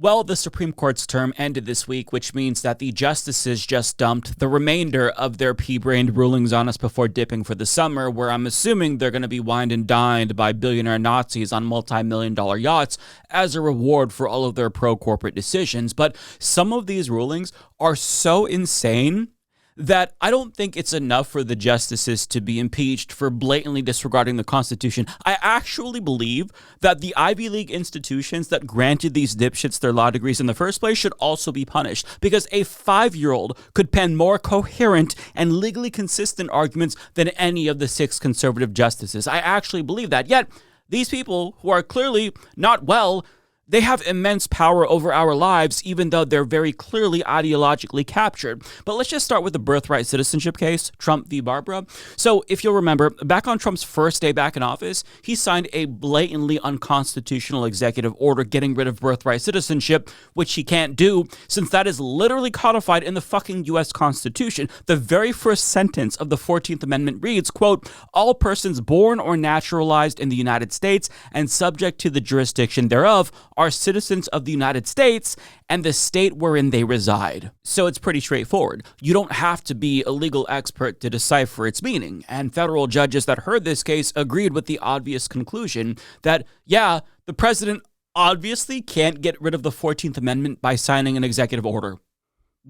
Well, the Supreme Court's term ended this week, which means that the justices just dumped the remainder of their pea-brained rulings on us before dipping for the summer, where I'm assuming they're going to be wined and dined by billionaire Nazis on multi-million-dollar yachts as a reward for all of their pro-corporate decisions. But some of these rulings are so insane that I don't think it's enough for the justices to be impeached for blatantly disregarding the Constitution. I actually believe that the Ivy League institutions that granted these dipshits their law degrees in the first place should also be punished, because a 5-year-old could pen more coherent and legally consistent arguments than any of the 6 conservative justices. I actually believe that. Yet, these people who are clearly not well, they have immense power over our lives, even though they're very clearly ideologically captured. But let's just start with the Birthright Citizenship case, Trump v. Barbara. So if you'll remember, back on Trump's first day back in office, he signed a blatantly unconstitutional executive order getting rid of birthright citizenship, which he can't do since that is literally codified in the fucking U.S. Constitution. The very first sentence of the 14th Amendment reads, quote, "All persons born or naturalized in the United States and subject to the jurisdiction thereof are citizens of the United States and the state wherein they reside." So it's pretty straightforward. You don't have to be a legal expert to decipher its meaning. And federal judges that heard this case agreed with the obvious conclusion that, yeah, the president obviously can't get rid of the 14th Amendment by signing an executive order.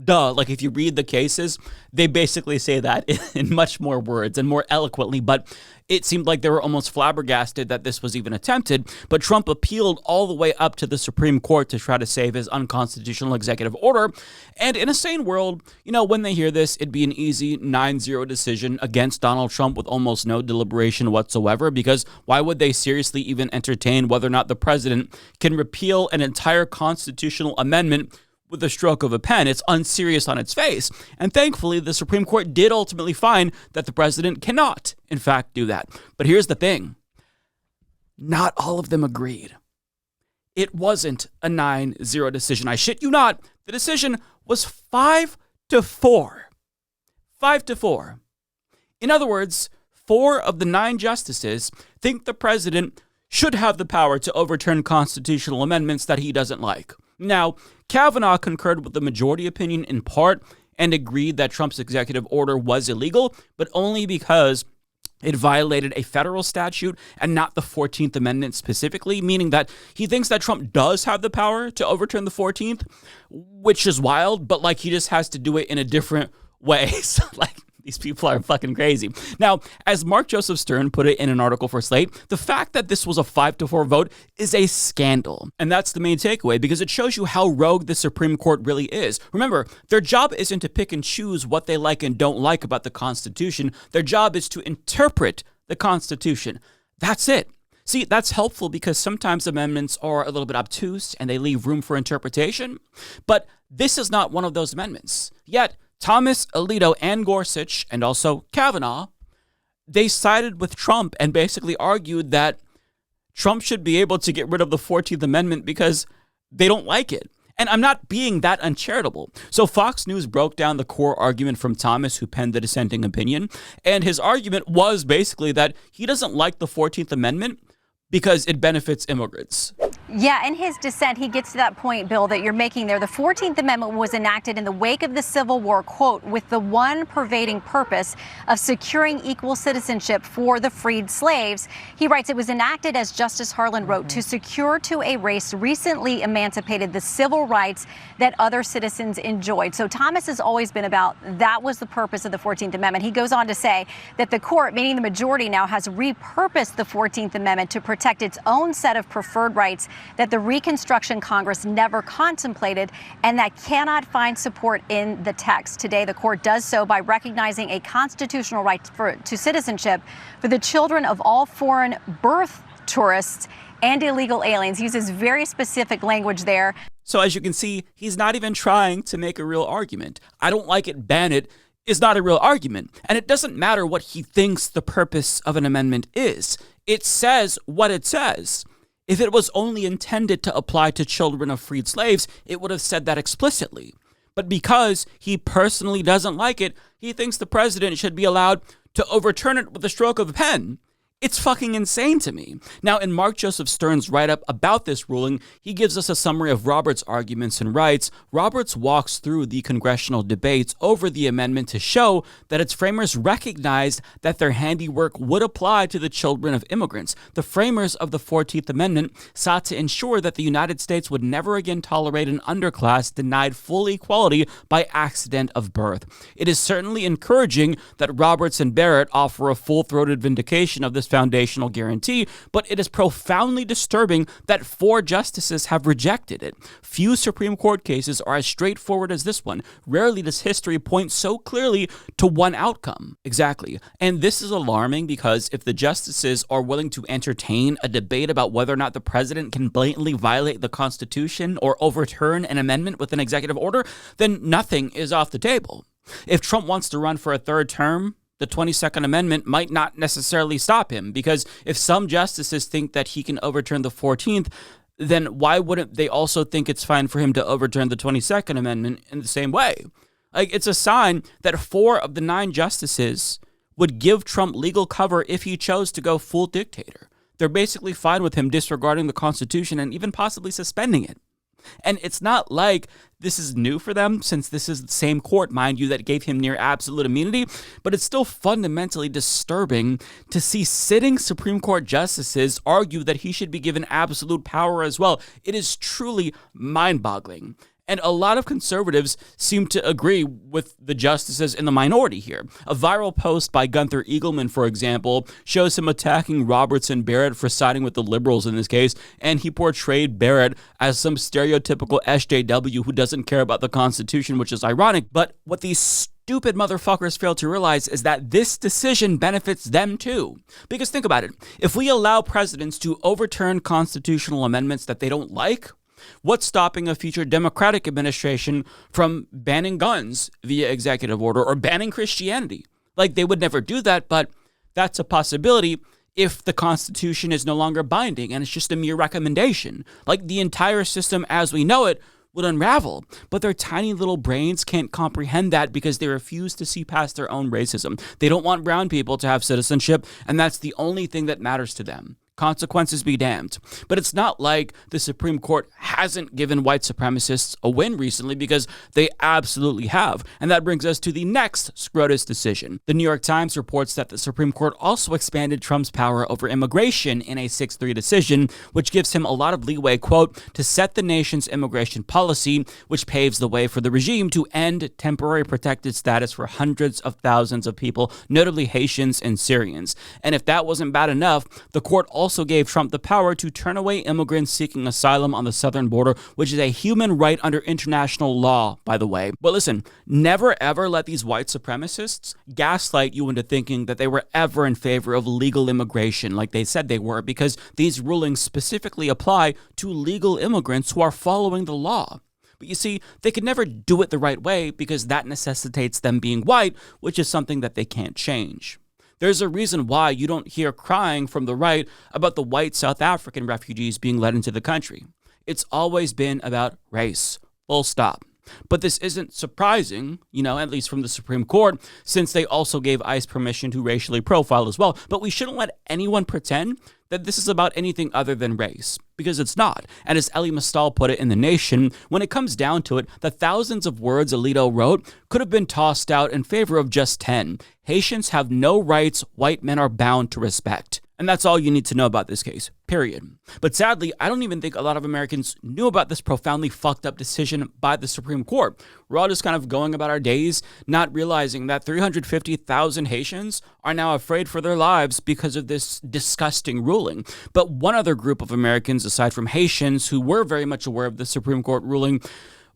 Duh, like if you read the cases, they basically say that in much more words and more eloquently, but it seemed like they were almost flabbergasted that this was even attempted. But Trump appealed all the way up to the Supreme Court to try to save his unconstitutional executive order. And in a sane world, when they hear this, it'd be an easy 9-0 decision against Donald Trump with almost no deliberation whatsoever, because why would they seriously even entertain whether or not the president can repeal an entire constitutional amendment with a stroke of a pen? It's unserious on its face. And thankfully, the Supreme Court did ultimately find that the president cannot, in fact, do that. But here's the thing. Not all of them agreed. It wasn't a 9-0 decision. I shit you not. The decision was 5-4. 5-4. In other words, 4 of the 9 justices think the president should have the power to overturn constitutional amendments that he doesn't like. Now, Kavanaugh concurred with the majority opinion in part and agreed that Trump's executive order was illegal, but only because it violated a federal statute and not the 14th Amendment specifically, meaning that he thinks that Trump does have the power to overturn the 14th, which is wild, but he just has to do it in a different way. So, these people are fucking crazy. Now, as Mark Joseph Stern put it in an article for Slate, the fact that this was a 5-4 vote is a scandal. And that's the main takeaway, because it shows you how rogue the Supreme Court really is. Remember, their job isn't to pick and choose what they like and don't like about the Constitution. Their job is to interpret the Constitution. That's it. See, that's helpful because sometimes amendments are a little bit obtuse and they leave room for interpretation. But this is not one of those amendments. Yet, Thomas, Alito, and Gorsuch, and also Kavanaugh, they sided with Trump and basically argued that Trump should be able to get rid of the 14th Amendment because they don't like it. And I'm not being that uncharitable. So Fox News broke down the core argument from Thomas, who penned the dissenting opinion, and his argument was basically that he doesn't like the 14th Amendment because it benefits immigrants. Yeah, in his dissent, he gets to that point, Bill, that you're making there. The 14th Amendment was enacted in the wake of the Civil War, quote, with the one pervading purpose of securing equal citizenship for the freed slaves. He writes, it was enacted, as Justice Harlan wrote, to secure to a race recently emancipated the civil rights that other citizens enjoyed. So Thomas has always been about that was the purpose of the 14th Amendment. He goes on to say that the court, meaning the majority now, has repurposed the 14th Amendment to protect its own set of preferred rights that the Reconstruction Congress never contemplated and that cannot find support in the text. Today, the court does so by recognizing a constitutional right to citizenship for the children of all foreign birth tourists and illegal aliens. He uses very specific language there. So as you can see, he's not even trying to make a real argument. I don't like it, ban it is not a real argument. And it doesn't matter what he thinks the purpose of an amendment is. It says what it says. If it was only intended to apply to children of freed slaves, it would have said that explicitly. But because he personally doesn't like it, he thinks the president should be allowed to overturn it with a stroke of a pen. It's fucking insane to me. Now, in Mark Joseph Stern's write-up about this ruling, he gives us a summary of Roberts' arguments and writes, Roberts walks through the congressional debates over the amendment to show that its framers recognized that their handiwork would apply to the children of immigrants. The framers of the 14th Amendment sought to ensure that the United States would never again tolerate an underclass denied full equality by accident of birth. It is certainly encouraging that Roberts and Barrett offer a full-throated vindication of this foundational guarantee, but it is profoundly disturbing that 4 justices have rejected it. Few Supreme Court cases are as straightforward as this one. Rarely does history point so clearly to one outcome. Exactly. And this is alarming because if the justices are willing to entertain a debate about whether or not the president can blatantly violate the Constitution or overturn an amendment with an executive order, then nothing is off the table. If Trump wants to run for a 3rd term, the 22nd Amendment might not necessarily stop him, because if some justices think that he can overturn the 14th, then why wouldn't they also think it's fine for him to overturn the 22nd Amendment in the same way? Like, it's a sign that 4 of the 9 justices would give Trump legal cover if he chose to go full dictator. They're basically fine with him disregarding the Constitution and even possibly suspending it. And it's not like this is new for them, since this is the same court, mind you, that gave him near absolute immunity, but it's still fundamentally disturbing to see sitting Supreme Court justices argue that he should be given absolute power as well. It is truly mind-boggling. And a lot of conservatives seem to agree with the justices in the minority here. A viral post by Gunther Eagleman, for example, shows him attacking Roberts and Barrett for siding with the liberals in this case, and he portrayed Barrett as some stereotypical SJW who doesn't care about the Constitution, which is ironic. But what these stupid motherfuckers fail to realize is that this decision benefits them too. Because think about it. If we allow presidents to overturn constitutional amendments that they don't like, what's stopping a future Democratic administration from banning guns via executive order or banning Christianity? Like, they would never do that, but that's a possibility if the Constitution is no longer binding and it's just a mere recommendation. Like, the entire system as we know it would unravel. But their tiny little brains can't comprehend that because they refuse to see past their own racism. They don't want brown people to have citizenship, and that's the only thing that matters to them. Consequences be damned. But it's not like the Supreme Court hasn't given white supremacists a win recently, because they absolutely have. And that brings us to the next SCOTUS decision. The New York Times reports that the Supreme Court also expanded Trump's power over immigration in a 6-3 decision, which gives him a lot of leeway, quote, to set the nation's immigration policy, which paves the way for the regime to end temporary protected status for hundreds of thousands of people, notably Haitians and Syrians. And if that wasn't bad enough, the court also gave Trump the power to turn away immigrants seeking asylum on the southern border, which is a human right under international law, by the way. But listen, never ever let these white supremacists gaslight you into thinking that they were ever in favor of legal immigration like they said they were, because these rulings specifically apply to legal immigrants who are following the law. But you see, they could never do it the right way because that necessitates them being white, which is something that they can't change. There's a reason why you don't hear crying from the right about the white South African refugees being let into the country. It's always been about race, full stop. But this isn't surprising, at least from the Supreme Court, since they also gave ICE permission to racially profile as well. But we shouldn't let anyone pretend that this is about anything other than race, because it's not. And as Elie Mystal put it in The Nation, when it comes down to it, the thousands of words Alito wrote could have been tossed out in favor of just 10. Haitians have no rights white men are bound to respect. And that's all you need to know about this case, period. But sadly, I don't even think a lot of Americans knew about this profoundly fucked up decision by the Supreme Court. We're all just kind of going about our days, not realizing that 350,000 Haitians are now afraid for their lives because of this disgusting ruling. But one other group of Americans, aside from Haitians, who were very much aware of the Supreme Court ruling,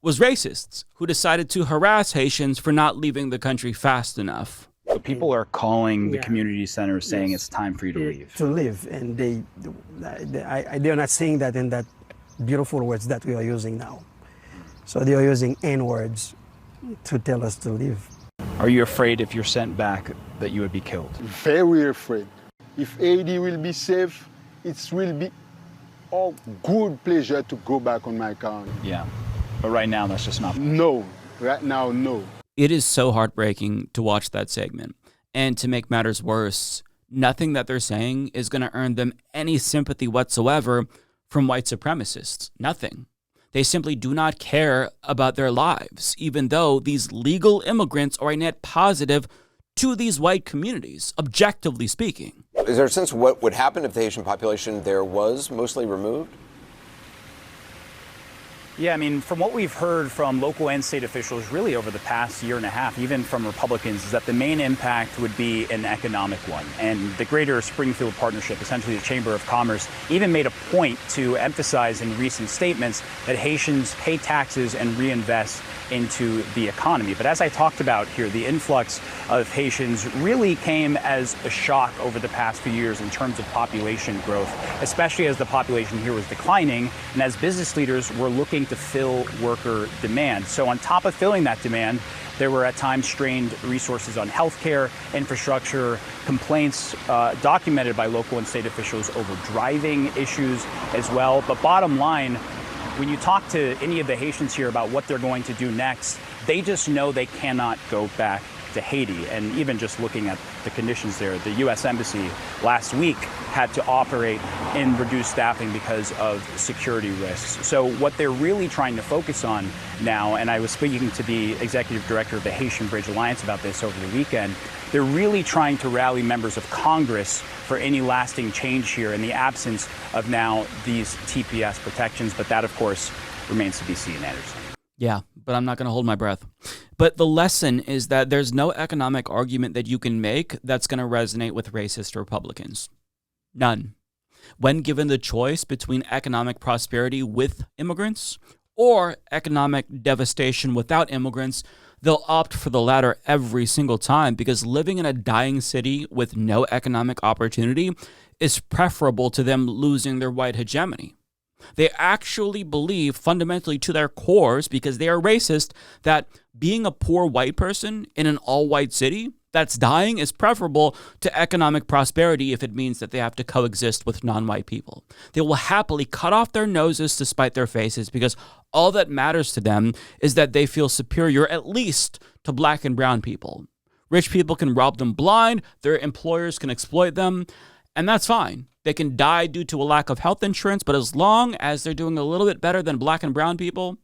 was racists, who decided to harass Haitians for not leaving the country fast enough. So people are calling the community centers saying it's time for you to leave. To leave, and they're not saying that in that beautiful words that we are using now. So they are using N words to tell us to leave. Are you afraid if you're sent back that you would be killed? Very afraid. If Haiti will be safe, it will be a good pleasure to go back on my country. Yeah, but right now that's just not. No, right now, no. It is so heartbreaking to watch that segment. And to make matters worse, nothing that they're saying is going to earn them any sympathy whatsoever from white supremacists. Nothing. They simply do not care about their lives, even though these legal immigrants are a net positive to these white communities, objectively speaking. Is there a sense of what would happen if the Haitian population there was mostly removed? Yeah, I mean, from what we've heard from local and state officials really over the past year and a half, even from Republicans, is that the main impact would be an economic one. And the Greater Springfield Partnership, essentially the Chamber of Commerce, even made a point to emphasize in recent statements that Haitians pay taxes and reinvest into the economy. But as I talked about here, the influx of Haitians really came as a shock over the past few years in terms of population growth, especially as the population here was declining and as business leaders were looking to fill worker demand. So on top of filling that demand, there were at times strained resources on healthcare, infrastructure, complaints documented by local and state officials over driving issues as well. But bottom line, when you talk to any of the Haitians here about what they're going to do next, they just know they cannot go back to Haiti. And even just looking at the conditions there, the U.S. Embassy last week had to operate in reduced staffing because of security risks. So what they're really trying to focus on now, and I was speaking to the executive director of the Haitian Bridge Alliance about this over the weekend, they're really trying to rally members of Congress for any lasting change here in the absence of now these TPS protections. But that, of course, remains to be seen, Anderson. Yeah, but I'm not going to hold my breath. But the lesson is that there's no economic argument that you can make that's going to resonate with racist Republicans. None. When given the choice between economic prosperity with immigrants or economic devastation without immigrants, they'll opt for the latter every single time, because living in a dying city with no economic opportunity is preferable to them losing their white hegemony. They actually believe fundamentally to their cores, because they are racist, that being a poor white person in an all-white city that's dying is preferable to economic prosperity if it means that they have to coexist with non-white people. They will happily cut off their noses to spite their faces, because all that matters to them is that they feel superior at least to black and brown people. Rich people can rob them blind, their employers can exploit them, and that's fine. They can die due to a lack of health insurance, but as long as they're doing a little bit better than black and brown people,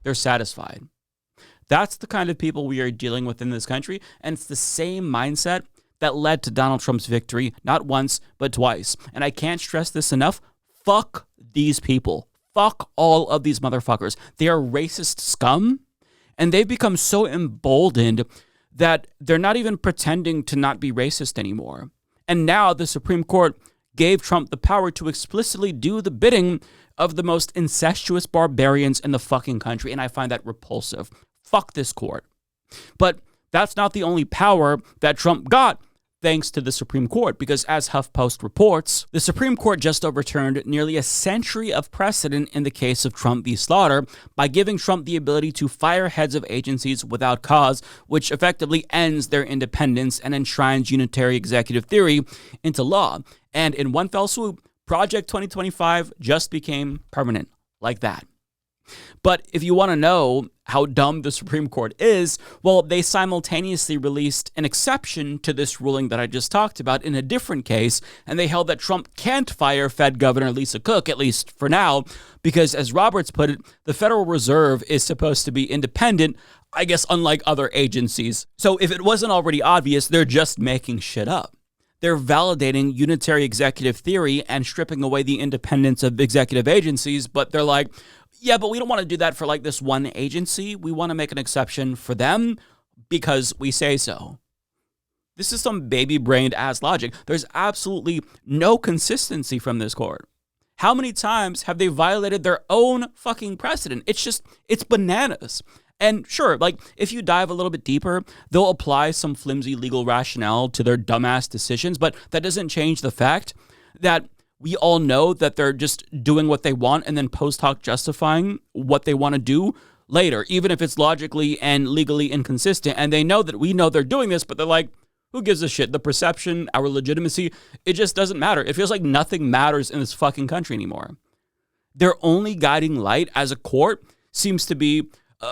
they're satisfied. That's the kind of people we are dealing with in this country, and it's the same mindset that led to Donald Trump's victory, not once, but twice. And I can't stress this enough. Fuck these people. Fuck all of these motherfuckers. They are racist scum, and they've become so emboldened that they're not even pretending to not be racist anymore. And now the Supreme Court gave Trump the power to explicitly do the bidding of the most incestuous barbarians in the fucking country, and I find that repulsive. Fuck this court. But that's not the only power that Trump got thanks to the Supreme Court, because as HuffPost reports, the Supreme Court just overturned nearly a century of precedent in the case of Trump v. Slaughter by giving Trump the ability to fire heads of agencies without cause, which effectively ends their independence and enshrines unitary executive theory into law. And in one fell swoop, Project 2025 just became permanent like that. But if you want to know how dumb the Supreme Court is, well, they simultaneously released an exception to this ruling that I just talked about in a different case, and they held that Trump can't fire Fed Governor Lisa Cook, at least for now, because, as Roberts put it, the Federal Reserve is supposed to be independent, I guess unlike other agencies. So if it wasn't already obvious, they're just making shit up. They're validating unitary executive theory and stripping away the independence of executive agencies, but they're like, yeah, but we don't want to do that for like this one agency. We want to make an exception for them because we say so. This is some baby-brained ass logic. There's absolutely no consistency from this court. How many times have they violated their own fucking precedent? It's bananas. And sure, like, if you dive a little bit deeper, they'll apply some flimsy legal rationale to their dumbass decisions, but that doesn't change the fact that we all know that they're just doing what they want and then post hoc justifying what they want to do later, even if it's logically and legally inconsistent. And they know that we know they're doing this, but they're like, who gives a shit? The perception, our legitimacy, it just doesn't matter. It feels like nothing matters in this fucking country anymore. Their only guiding light as a court seems to be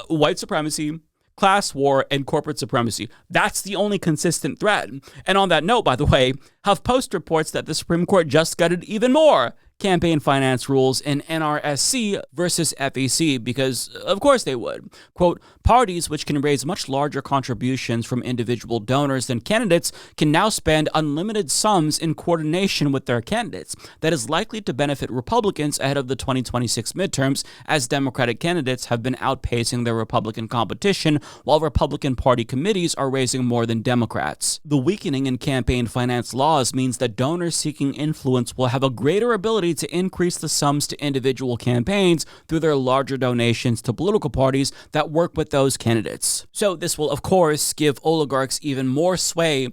white supremacy, class war, and corporate supremacy. That's the only consistent thread. And on that note, by the way, HuffPost reports that the Supreme Court just gutted even more campaign finance rules in NRSC versus FEC because, of course, they would. Quote, parties which can raise much larger contributions from individual donors than candidates can now spend unlimited sums in coordination with their candidates. That is likely to benefit Republicans ahead of the 2026 midterms, as Democratic candidates have been outpacing their Republican competition, while Republican Party committees are raising more than Democrats. The weakening in campaign finance laws means that donors seeking influence will have a greater ability to increase the sums to individual campaigns through their larger donations to political parties that work with those candidates. So this will, of course, give oligarchs even more sway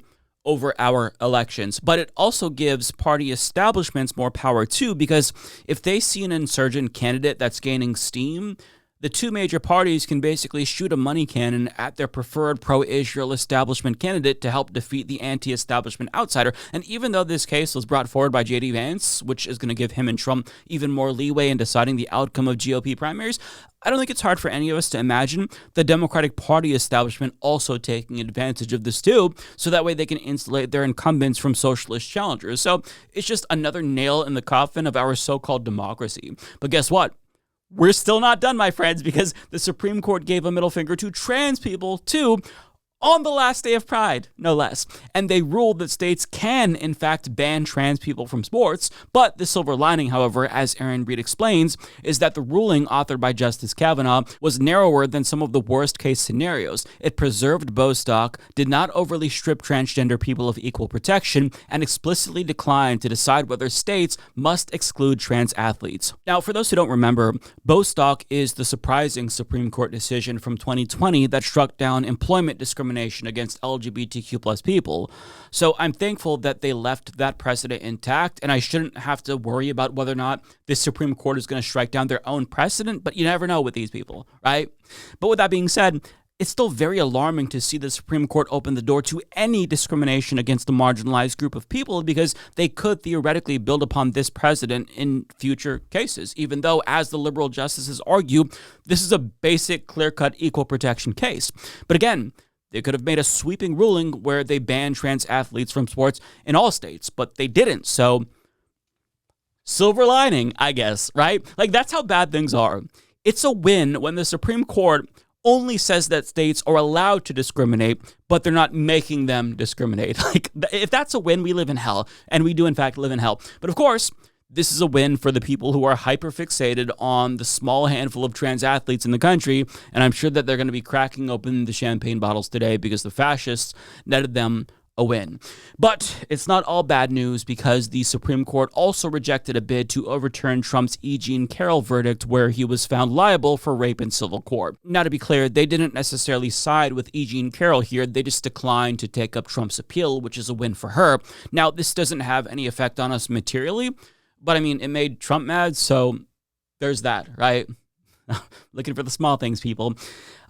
over our elections, but it also gives party establishments more power too, because if they see an insurgent candidate that's gaining steam, the two major parties can basically shoot a money cannon at their preferred pro-Israel establishment candidate to help defeat the anti-establishment outsider. And even though this case was brought forward by J.D. Vance, which is going to give him and Trump even more leeway in deciding the outcome of GOP primaries, I don't think it's hard for any of us to imagine the Democratic Party establishment also taking advantage of this too, so that way they can insulate their incumbents from socialist challengers. So it's just another nail in the coffin of our so-called democracy. But guess what? We're still not done, my friends, because the Supreme Court gave a middle finger to trans people, too, on the last day of Pride, no less. And they ruled that states can, in fact, ban trans people from sports. But the silver lining, however, as Aaron Reed explains, is that the ruling authored by Justice Kavanaugh was narrower than some of the worst-case scenarios. It preserved Bostock, did not overly strip transgender people of equal protection, and explicitly declined to decide whether states must exclude trans athletes. Now, for those who don't remember, Bostock is the surprising Supreme Court decision from 2020 that struck down employment discrimination against LGBTQ plus people. So I'm thankful that they left that precedent intact, and I shouldn't have to worry about whether or not this Supreme Court is going to strike down their own precedent, but you never know with these people, right? But with that being said, it's still very alarming to see the Supreme Court open the door to any discrimination against a marginalized group of people, because they could theoretically build upon this precedent in future cases, even though, as the liberal justices argue, this is a basic, clear-cut equal protection case. But again, they could have made a sweeping ruling where they banned trans athletes from sports in all states, but they didn't. So, silver lining, I guess, right? Like, that's how bad things are. It's a win when the Supreme Court only says that states are allowed to discriminate, but they're not making them discriminate. Like, if that's a win, we live in hell, and we do, in fact, live in hell. But of course, this is a win for the people who are hyper-fixated on the small handful of trans athletes in the country, and I'm sure that they're going to be cracking open the champagne bottles today because the fascists netted them a win. But it's not all bad news, because the Supreme Court also rejected a bid to overturn Trump's E. Jean Carroll verdict, where he was found liable for rape in civil court. Now, to be clear, they didn't necessarily side with E. Jean Carroll here. They just declined to take up Trump's appeal, which is a win for her. Now, this doesn't have any effect on us materially, but I mean, it made Trump mad, so there's that, right? Looking for the small things, people.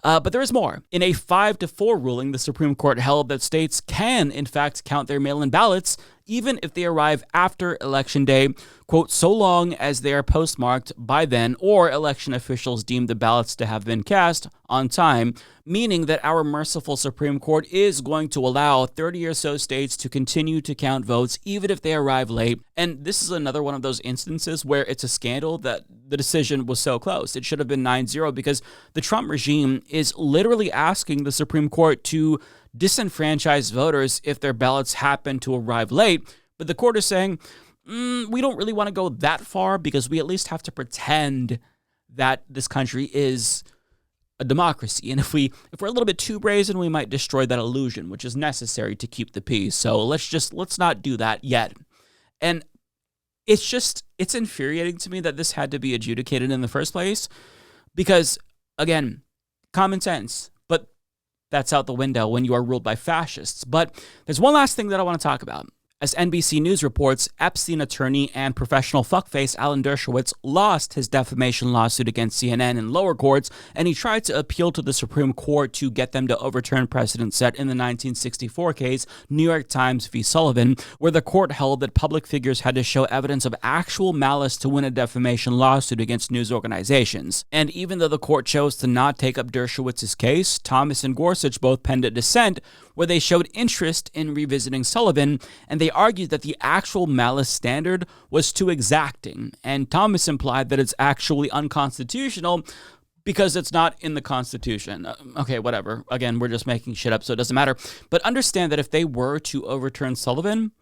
But there is more. In a 5-4 ruling, the Supreme Court held that states can, in fact, count their mail-in ballots, even if they arrive after Election Day, quote, so long as they are postmarked by then or election officials deem the ballots to have been cast on time, meaning that our merciful Supreme Court is going to allow 30 or so states to continue to count votes even if they arrive late. And this is another one of those instances where it's a scandal that the decision was so close. It should have been 9-0, because the Trump regime is literally asking the Supreme Court to disenfranchise voters if their ballots happen to arrive late. But the court is saying, we don't really want to go that far, because we at least have to pretend that this country is a democracy. And if we're a little bit too brazen, we might destroy that illusion, which is necessary to keep the peace. So let's not do that yet. And it's infuriating to me that this had to be adjudicated in the first place, because, again, common sense, but that's out the window when you are ruled by fascists. But there's one last thing that I want to talk about, As NBC News reports, Epstein attorney and professional fuckface Alan Dershowitz lost his defamation lawsuit against CNN in lower courts, and he tried to appeal to the Supreme Court to get them to overturn precedent set in the 1964 case, New York Times v. Sullivan, where the court held that public figures had to show evidence of actual malice to win a defamation lawsuit against news organizations. And even though the court chose to not take up Dershowitz's case, Thomas and Gorsuch both penned a dissent where they showed interest in revisiting Sullivan, and they argued that the actual malice standard was too exacting, and Thomas implied that it's actually unconstitutional because it's not in the Constitution. Okay, whatever. Again, we're just making shit up, so it doesn't matter. But understand that if they were to overturn Sullivan,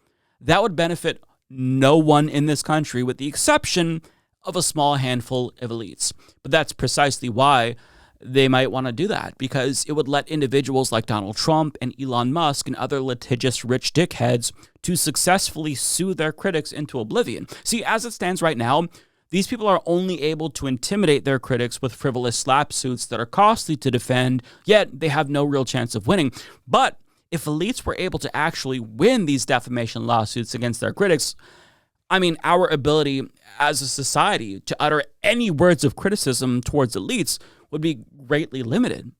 that would benefit no one in this country with the exception of a small handful of elites. But that's precisely why they might want to do that, because it would let individuals like Donald Trump and Elon Musk and other litigious rich dickheads to successfully sue their critics into oblivion. See, as it stands right now, these people are only able to intimidate their critics with frivolous slap suits that are costly to defend, yet they have no real chance of winning. But if elites were able to actually win these defamation lawsuits against their critics, I mean, our ability as a society to utter any words of criticism towards elites would be greatly limited.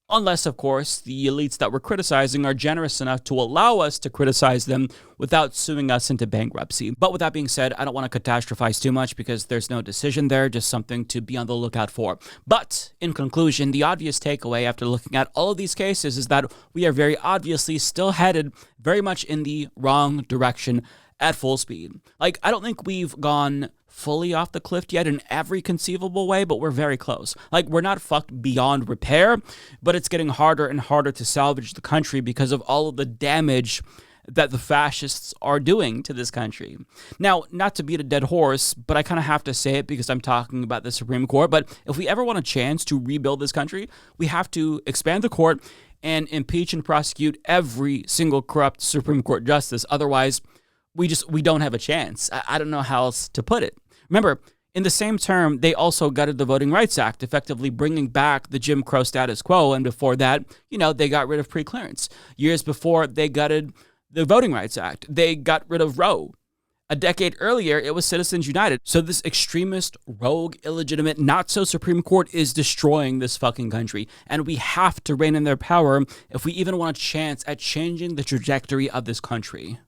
Unless, of course, the elites that we're criticizing are generous enough to allow us to criticize them without suing us into bankruptcy. But with that being said, I don't want to catastrophize too much because there's no decision there, just something to be on the lookout for. But in conclusion, the obvious takeaway after looking at all of these cases is that we are very obviously still headed very much in the wrong direction at full speed. Like, I don't think we've gone fully off the cliff yet in every conceivable way, but we're very close. Like, we're not fucked beyond repair, but it's getting harder and harder to salvage the country because of all of the damage that the fascists are doing to this country. Now, not to beat a dead horse, but I kind of have to say it because I'm talking about the Supreme Court, but if we ever want a chance to rebuild this country, we have to expand the court and impeach and prosecute every single corrupt Supreme Court justice. Otherwise, we don't have a chance. I don't know how else to put it. Remember, in the same term, they also gutted the Voting Rights Act, effectively bringing back the Jim Crow status quo. And before that, they got rid of preclearance. Years before, they gutted the Voting Rights Act. They got rid of Roe. A decade earlier, it was Citizens United. So this extremist, rogue, illegitimate, not-so-Supreme Court is destroying this fucking country. And we have to rein in their power if we even want a chance at changing the trajectory of this country.